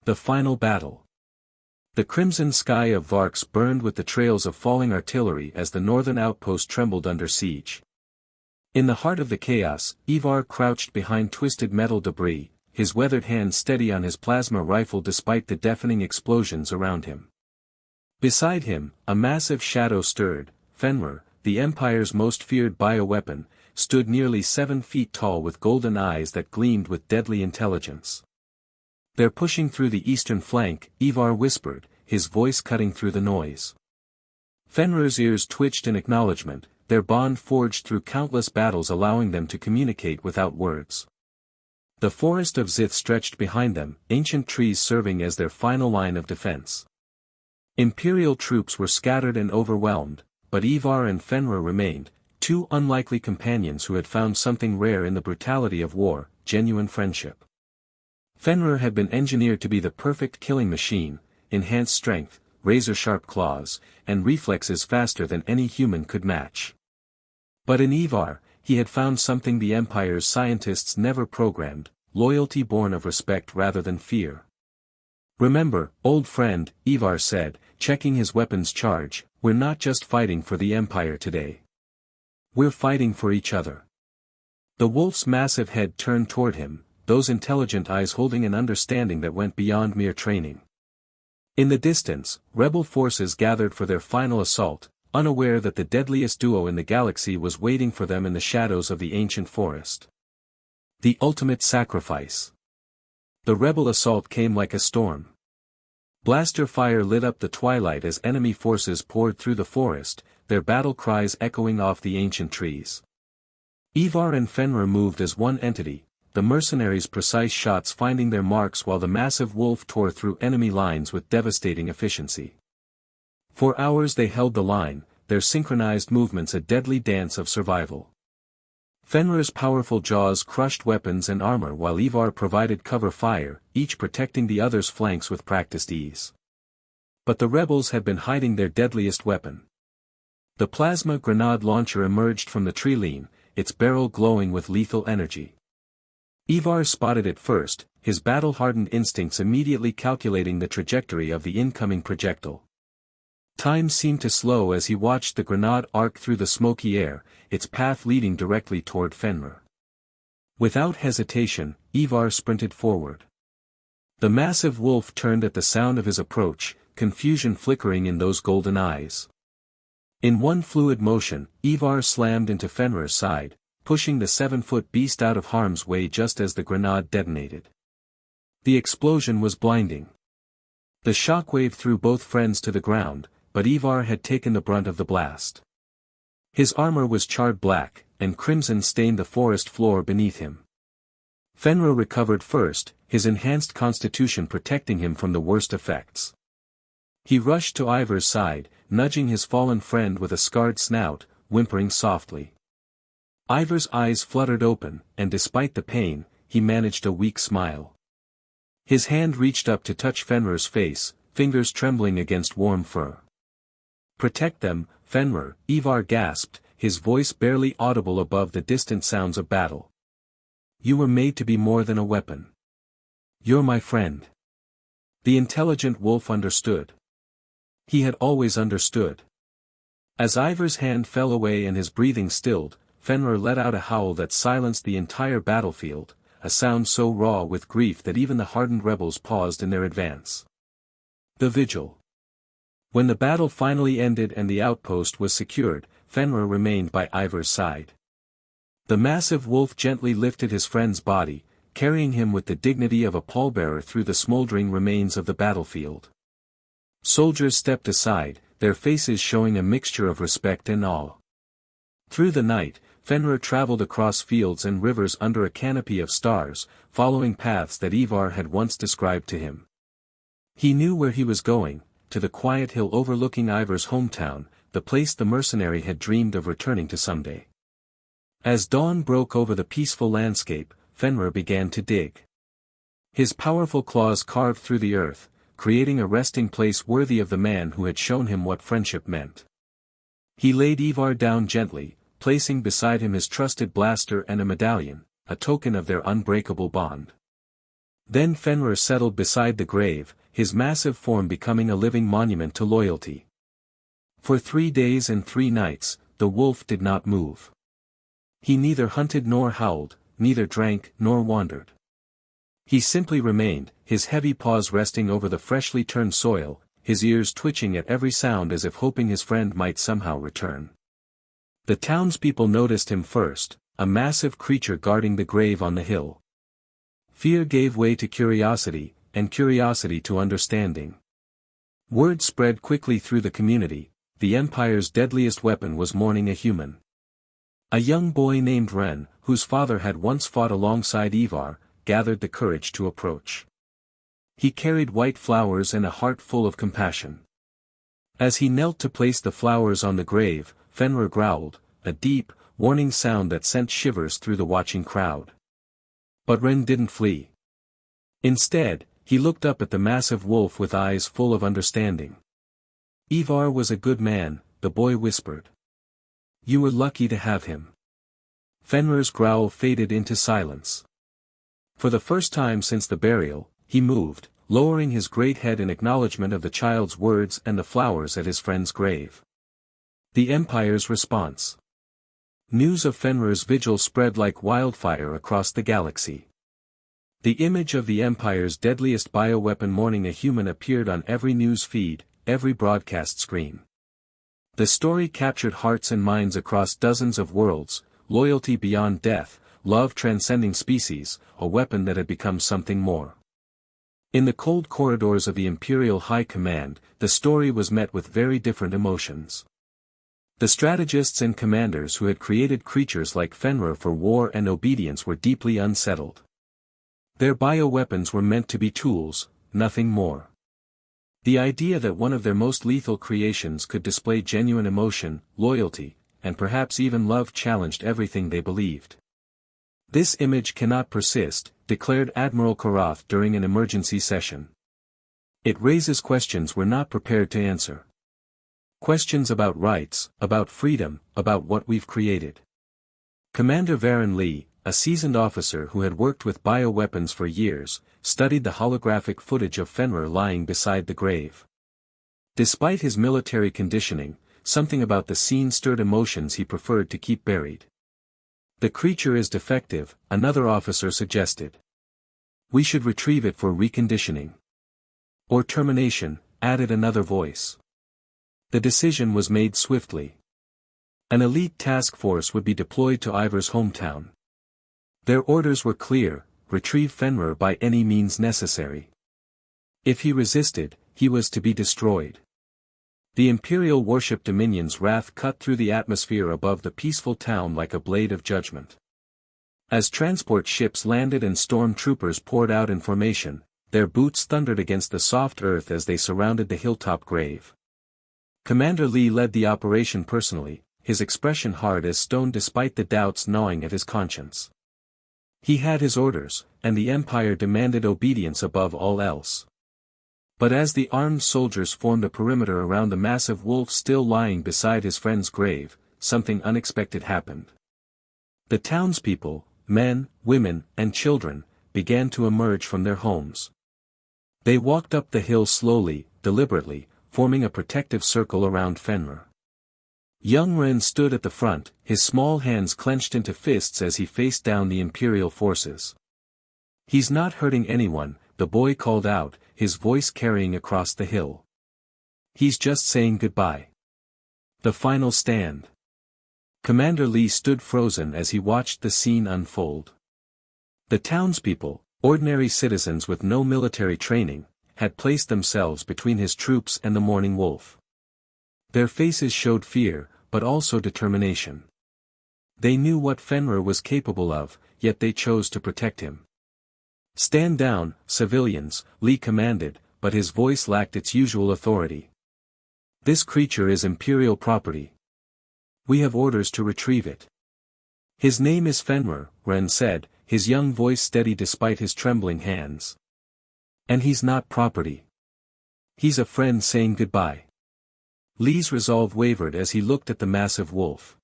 The final battle. The crimson sky of Varx burned with the trails of falling artillery as the northern outpost trembled under siege. In the heart of the chaos, Ivar crouched behind twisted metal debris, his weathered hand steady on his plasma rifle despite the deafening explosions around him. Beside him, a massive shadow stirred. Fenrir, the Empire's most feared bioweapon, stood nearly 7 feet tall with golden eyes that gleamed with deadly intelligence. "They're pushing through the eastern flank," Ivar whispered, his voice cutting through the noise. Fenrir's ears twitched in acknowledgement, their bond forged through countless battles allowing them to communicate without words. The forest of Zith stretched behind them, ancient trees serving as their final line of defense. Imperial troops were scattered and overwhelmed, but Ivar and Fenrir remained, two unlikely companions who had found something rare in the brutality of war, genuine friendship. Fenrir had been engineered to be the perfect killing machine, enhanced strength, razor-sharp claws, and reflexes faster than any human could match. But in Ivar, he had found something the Empire's scientists never programmed, loyalty born of respect rather than fear. "Remember, old friend," Ivar said, checking his weapon's charge, "we're not just fighting for the Empire today. We're fighting for each other." The wolf's massive head turned toward him, those intelligent eyes holding an understanding that went beyond mere training. In the distance, rebel forces gathered for their final assault, unaware that the deadliest duo in the galaxy was waiting for them in the shadows of the ancient forest. The ultimate sacrifice. The rebel assault came like a storm. Blaster fire lit up the twilight as enemy forces poured through the forest, their battle cries echoing off the ancient trees. Ivar and Fenrir moved as one entity, the mercenaries' precise shots finding their marks while the massive wolf tore through enemy lines with devastating efficiency. For hours they held the line, their synchronized movements a deadly dance of survival. Fenrir's powerful jaws crushed weapons and armor while Ivar provided cover fire, each protecting the other's flanks with practiced ease. But the rebels had been hiding their deadliest weapon. The plasma grenade launcher emerged from the tree-line, its barrel glowing with lethal energy. Ivar spotted it first, his battle-hardened instincts immediately calculating the trajectory of the incoming projectile. Time seemed to slow as he watched the grenade arc through the smoky air, its path leading directly toward Fenrir. Without hesitation, Ivar sprinted forward. The massive wolf turned at the sound of his approach, confusion flickering in those golden eyes. In one fluid motion, Ivar slammed into Fenrir's side, pushing the 7-foot beast out of harm's way just as the grenade detonated. The explosion was blinding. The shockwave threw both friends to the ground, but Ivar had taken the brunt of the blast. His armor was charred black, and crimson stained the forest floor beneath him. Fenrir recovered first, his enhanced constitution protecting him from the worst effects. He rushed to Ivar's side, nudging his fallen friend with a scarred snout, whimpering softly. Ivar's eyes fluttered open, and despite the pain, he managed a weak smile. His hand reached up to touch Fenrir's face, fingers trembling against warm fur. "Protect them, Fenrir," Ivar gasped, his voice barely audible above the distant sounds of battle. "You were made to be more than a weapon. You're my friend." The intelligent wolf understood. He had always understood. As Ivar's hand fell away and his breathing stilled, Fenrir let out a howl that silenced the entire battlefield, a sound so raw with grief that even the hardened rebels paused in their advance. The Vigil. When the battle finally ended and the outpost was secured, Fenrir remained by Ivar's side. The massive wolf gently lifted his friend's body, carrying him with the dignity of a pallbearer through the smoldering remains of the battlefield. Soldiers stepped aside, their faces showing a mixture of respect and awe. Through the night, Fenrir traveled across fields and rivers under a canopy of stars, following paths that Ivar had once described to him. He knew where he was going, to the quiet hill overlooking Ivar's hometown, the place the mercenary had dreamed of returning to someday. As dawn broke over the peaceful landscape, Fenrir began to dig. His powerful claws carved through the earth, creating a resting place worthy of the man who had shown him what friendship meant. He laid Ivar down gently, placing beside him his trusted blaster and a medallion, a token of their unbreakable bond. Then Fenrir settled beside the grave, his massive form becoming a living monument to loyalty. For 3 days and 3 nights, the wolf did not move. He neither hunted nor howled, neither drank nor wandered. He simply remained, his heavy paws resting over the freshly turned soil, his ears twitching at every sound as if hoping his friend might somehow return. The townspeople noticed him first, a massive creature guarding the grave on the hill. Fear gave way to curiosity, and curiosity to understanding. Word spread quickly through the community, the Empire's deadliest weapon was mourning a human. A young boy named Ren, whose father had once fought alongside Ivar, gathered the courage to approach. He carried white flowers and a heart full of compassion. As he knelt to place the flowers on the grave, Fenrir growled, a deep, warning sound that sent shivers through the watching crowd. But Ren didn't flee. Instead, he looked up at the massive wolf with eyes full of understanding. Ivar was a good man, the boy whispered. You were lucky to have him. Fenrir's growl faded into silence. For the first time since the burial, he moved, lowering his great head in acknowledgement of the child's words and the flowers at his friend's grave. The Empire's response. News of Fenrir's vigil spread like wildfire across the galaxy. The image of the Empire's deadliest bioweapon mourning a human appeared on every news feed, every broadcast screen. The story captured hearts and minds across dozens of worlds, loyalty beyond death, love transcending species, a weapon that had become something more. In the cold corridors of the Imperial High Command, the story was met with very different emotions. The strategists and commanders who had created creatures like Fenrir for war and obedience were deeply unsettled. Their bioweapons were meant to be tools, nothing more. The idea that one of their most lethal creations could display genuine emotion, loyalty, and perhaps even love challenged everything they believed. This image cannot persist, declared Admiral Karath during an emergency session. It raises questions we're not prepared to answer. Questions about rights, about freedom, about what we've created. Commander Varen Lee, a seasoned officer who had worked with bioweapons for years, studied the holographic footage of Fenrir lying beside the grave. Despite his military conditioning, something about the scene stirred emotions he preferred to keep buried. The creature is defective, another officer suggested. We should retrieve it for reconditioning. Or termination, added another voice. The decision was made swiftly. An elite task force would be deployed to Ivar's hometown. Their orders were clear, retrieve Fenrir by any means necessary. If he resisted, he was to be destroyed. The Imperial warship Dominion's wrath cut through the atmosphere above the peaceful town like a blade of judgment. As transport ships landed and storm troopers poured out in formation, their boots thundered against the soft earth as they surrounded the hilltop grave. Commander Lee led the operation personally, his expression hard as stone despite the doubts gnawing at his conscience. He had his orders, and the Empire demanded obedience above all else. But as the armed soldiers formed a perimeter around the massive wolf still lying beside his friend's grave, something unexpected happened. The townspeople, men, women, and children, began to emerge from their homes. They walked up the hill slowly, deliberately, forming a protective circle around Fenrir. Young Ren stood at the front, his small hands clenched into fists as he faced down the Imperial forces. He's not hurting anyone, the boy called out, his voice carrying across the hill. He's just saying goodbye. The final stand. Commander Lee stood frozen as he watched the scene unfold. The townspeople, ordinary citizens with no military training, had placed themselves between his troops and the mourning wolf. Their faces showed fear, but also determination. They knew what Fenrir was capable of, yet they chose to protect him. Stand down, civilians, Lee commanded, but his voice lacked its usual authority. This creature is Imperial property. We have orders to retrieve it. His name is Fenrir, Ren said, his young voice steady despite his trembling hands. And he's not property. He's a friend saying goodbye. Lee's resolve wavered as he looked at the massive wolf.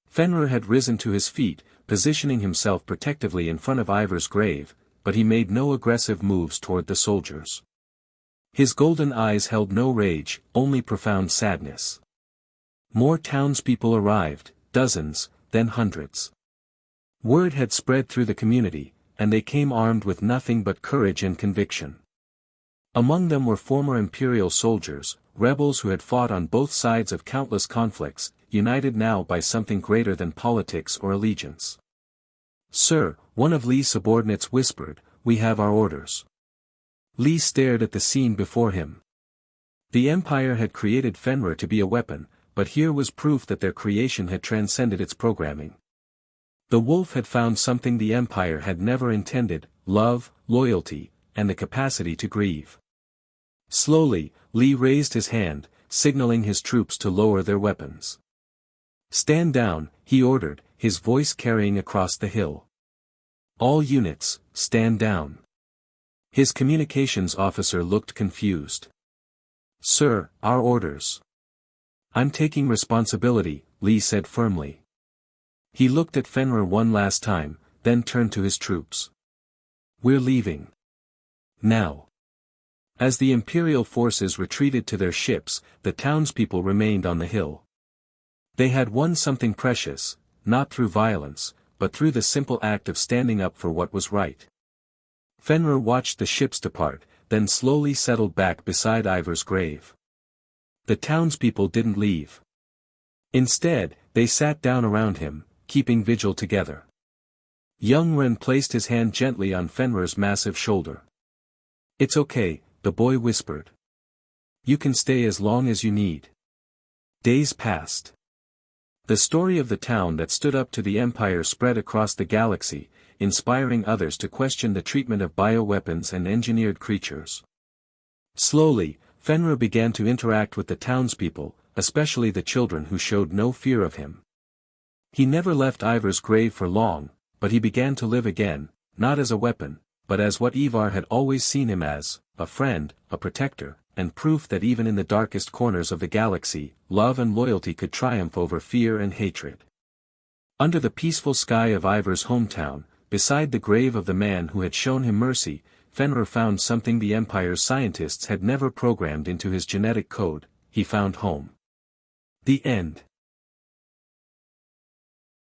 Fenrir had risen to his feet, positioning himself protectively in front of Ivar's grave, but he made no aggressive moves toward the soldiers. His golden eyes held no rage, only profound sadness. More townspeople arrived, dozens, then hundreds. Word had spread through the community, and they came armed with nothing but courage and conviction. Among them were former Imperial soldiers, rebels who had fought on both sides of countless conflicts, united now by something greater than politics or allegiance. "Sir," one of Li's subordinates whispered, "we have our orders." Li stared at the scene before him. The Empire had created Fenrir to be a weapon, but here was proof that their creation had transcended its programming. The wolf had found something the Empire had never intended: love, loyalty, and the capacity to grieve. Slowly, Li raised his hand, signaling his troops to lower their weapons. "Stand down," he ordered, his voice carrying across the hill. "All units, stand down." His communications officer looked confused. "Sir, our orders." "I'm taking responsibility," Li said firmly. He looked at Fenrir one last time, then turned to his troops. "We're leaving. Now." As the Imperial forces retreated to their ships, the townspeople remained on the hill. They had won something precious, not through violence, but through the simple act of standing up for what was right. Fenrir watched the ships depart, then slowly settled back beside Ivar's grave. The townspeople didn't leave. Instead, they sat down around him, keeping vigil together. Young Ren placed his hand gently on Fenrir's massive shoulder. "It's okay," the boy whispered. "You can stay as long as you need." Days passed. The story of the town that stood up to the Empire spread across the galaxy, inspiring others to question the treatment of bioweapons and engineered creatures. Slowly, Fenrir began to interact with the townspeople, especially the children who showed no fear of him. He never left Ivar's grave for long, but he began to live again, not as a weapon, but as what Ivar had always seen him as: a friend, a protector, and proof that even in the darkest corners of the galaxy, love and loyalty could triumph over fear and hatred. Under the peaceful sky of Ivar's hometown, beside the grave of the man who had shown him mercy, Fenrir found something the Empire's scientists had never programmed into his genetic code: he found home. The end.